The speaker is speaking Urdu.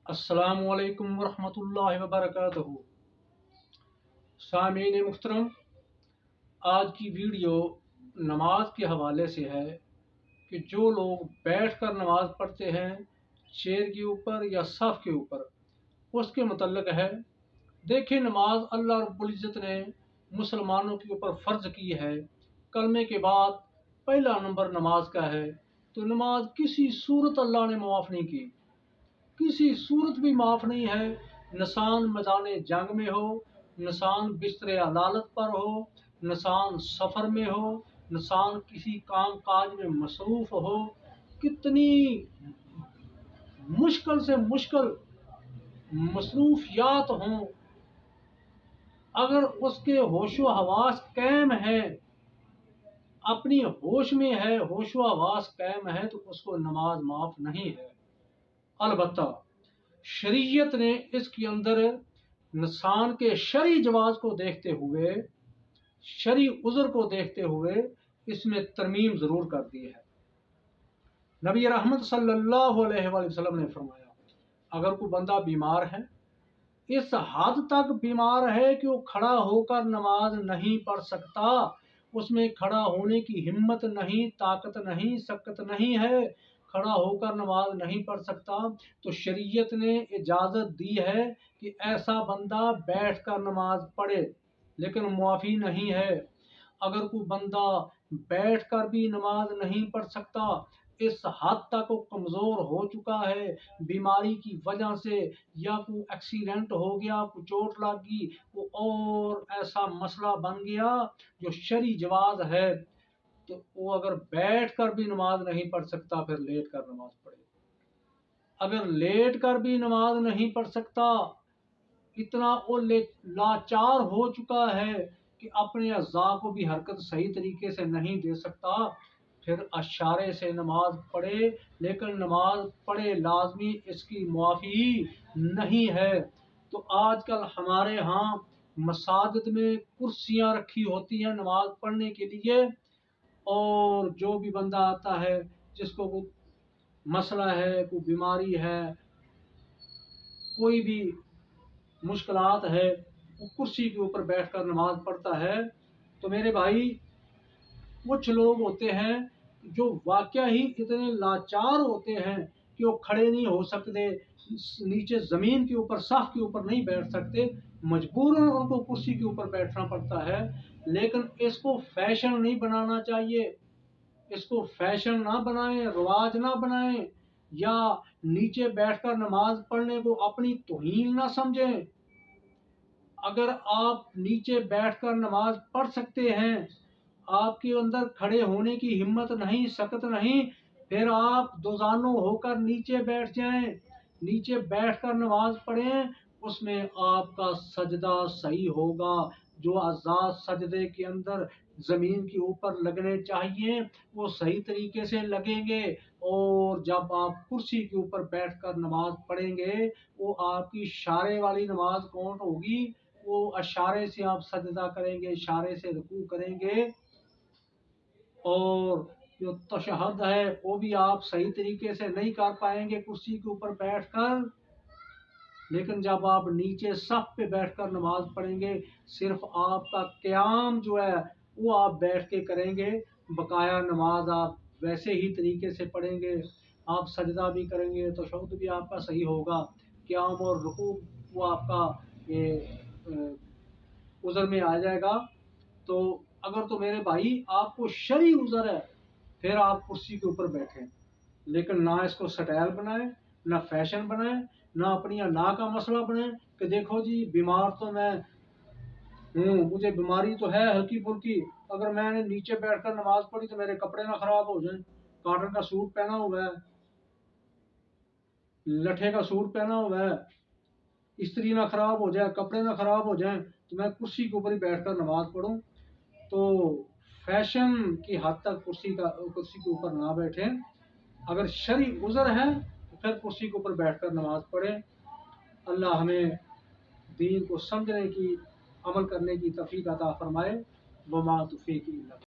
السلام علیکم ورحمۃ اللہ وبرکاتہ۔ سامعین محترم، آج کی ویڈیو نماز کے حوالے سے ہے کہ جو لوگ بیٹھ کر نماز پڑھتے ہیں چیئر کے اوپر یا صف کے اوپر، اس کے متعلق ہے۔ دیکھیں، نماز اللہ رب العزت نے مسلمانوں کے اوپر فرض کی ہے۔ کلمے کے بعد پہلا نمبر نماز کا ہے، تو نماز کسی صورت اللہ نے معاف نہیں کی، کسی صورت بھی معاف نہیں ہے۔ انسان میدان جنگ میں ہو، انسان بستر عدالت پر ہو، انسان سفر میں ہو، انسان کسی کام کاج میں مصروف ہو، کتنی مشکل سے مشکل مصروفیات ہوں، اگر اس کے ہوش و حواس قائم ہے، اپنی ہوش میں ہے، ہوش و حواس قائم ہے، تو اس کو نماز معاف نہیں ہے۔ البتہ شریعت نے اس کے اندر انسان کے شرعی جواز کو دیکھتے ہوئے، شرعی عذر کو دیکھتے ہوئے اس میں ترمیم ضرور کر دی ہے۔ نبی رحمت صلی اللہ علیہ وآلہ وسلم نے فرمایا، اگر کوئی بندہ بیمار ہے، اس حد تک بیمار ہے کہ وہ کھڑا ہو کر نماز نہیں پڑھ سکتا، اس میں کھڑا ہونے کی ہمت نہیں، طاقت نہیں، سکت نہیں ہے، کھڑا ہو کر نماز نہیں پڑھ سکتا، تو شریعت نے اجازت دی ہے کہ ایسا بندہ بیٹھ کر نماز پڑھے، لیکن معافی نہیں ہے۔ اگر کوئی بندہ بیٹھ کر بھی نماز نہیں پڑھ سکتا، اس حد تک وہ کمزور ہو چکا ہے بیماری کی وجہ سے، یا کوئی ایکسیڈنٹ ہو گیا، کوئی چوٹ لگ گئی، کوئی اور ایسا مسئلہ بن گیا جو شرعی جواز ہے، تو وہ اگر بیٹھ کر بھی نماز نہیں پڑھ سکتا، پھر لیٹ کر نماز پڑھے۔ اگر لیٹ کر بھی نماز نہیں پڑھ سکتا، اتنا وہ لاچار ہو چکا ہے کہ اپنے اعضاء کو بھی حرکت صحیح طریقے سے نہیں دے سکتا، پھر اشارے سے نماز پڑھے، لیکن نماز پڑھے لازمی، اس کی معافی نہیں ہے۔ تو آج کل ہمارے ہاں مساجد میں کرسیاں رکھی ہوتی ہیں نماز پڑھنے کے لیے، اور جو بھی بندہ آتا ہے، جس کو کوئی مسئلہ ہے، کوئی بیماری ہے، کوئی بھی مشکلات ہے، وہ کرسی کے اوپر بیٹھ کر نماز پڑھتا ہے۔ تو میرے بھائی، کچھ لوگ ہوتے ہیں جو واقعہ ہی اتنے لاچار ہوتے ہیں کہ وہ کھڑے نہیں ہو سکتے، نیچے زمین کے اوپر، صف کے اوپر نہیں بیٹھ سکتے، مجبوراً ان کو کرسی کے اوپر بیٹھنا پڑتا ہے۔ لیکن اس کو فیشن نہیں بنانا چاہیے، اس کو فیشن نہ بنائیں، رواج نہ بنائیں، یا نیچے بیٹھ کر نماز پڑھنے کو اپنی توہین نہ سمجھیں۔ اگر آپ نیچے بیٹھ کر نماز پڑھ سکتے ہیں، آپ کے اندر کھڑے ہونے کی ہمت نہیں، سکت نہیں، پھر آپ دوزانو ہو کر نیچے بیٹھ جائیں، نیچے بیٹھ کر نماز پڑھیں، اس میں آپ کا سجدہ صحیح ہوگا، جو اعضاء سجدے کے اندر زمین کے اوپر لگنے چاہیے وہ صحیح طریقے سے لگیں گے، اور جب آپ کرسی کے اوپر بیٹھ کر نماز پڑھیں گے، وہ آپ کی اشارے والی نماز کون ہوگی؟ وہ اشارے سے آپ سجدہ کریں گے، اشارے سے رکوع کریں گے، اور جو تشہد ہے وہ بھی آپ صحیح طریقے سے نہیں کر پائیں گے کرسی کے اوپر بیٹھ کر۔ لیکن جب آپ نیچے صف پہ بیٹھ کر نماز پڑھیں گے، صرف آپ کا قیام جو ہے وہ آپ بیٹھ کے کریں گے، بقایا نماز آپ ویسے ہی طریقے سے پڑھیں گے، آپ سجدہ بھی کریں گے، تشہد بھی آپ کا صحیح ہوگا، قیام اور رکوع وہ آپ کا عذر میں آ جائے گا۔ تو اگر تو میرے بھائی آپ کو شرعی عذر ہے، پھر آپ کرسی کے اوپر بیٹھیں، لیکن نہ اس کو سٹائل بنائیں، نہ فیشن بنائیں، نہ اپنی اللہ کا مسئلہ بنائیں کہ دیکھو جی بیمار تو میں ہوں، مجھے بیماری تو ہے ہلکی پھلکی، اگر میں نے نیچے بیٹھ کر نماز پڑھی تو میرے کپڑے نہ خراب ہو جائیں، کاٹن کا سوٹ پہنا ہوا ہے، لٹھے کا سوٹ پہنا ہوا ہے، استری نہ خراب ہو جائے، کپڑے نہ خراب ہو جائیں، تو میں کرسی کے اوپر ہی بیٹھ کر نماز پڑھوں۔ تو فیشن کی حد تک کرسی کے اوپر نہ بیٹھیں۔ اگر شرعی عذر ہے تو پھر کرسی کے اوپر بیٹھ کر نماز پڑھیں۔ اللہ ہمیں دین کو سمجھنے کی، عمل کرنے کی توفیق عطا فرمائے۔ وما توفیقی الا باللہ۔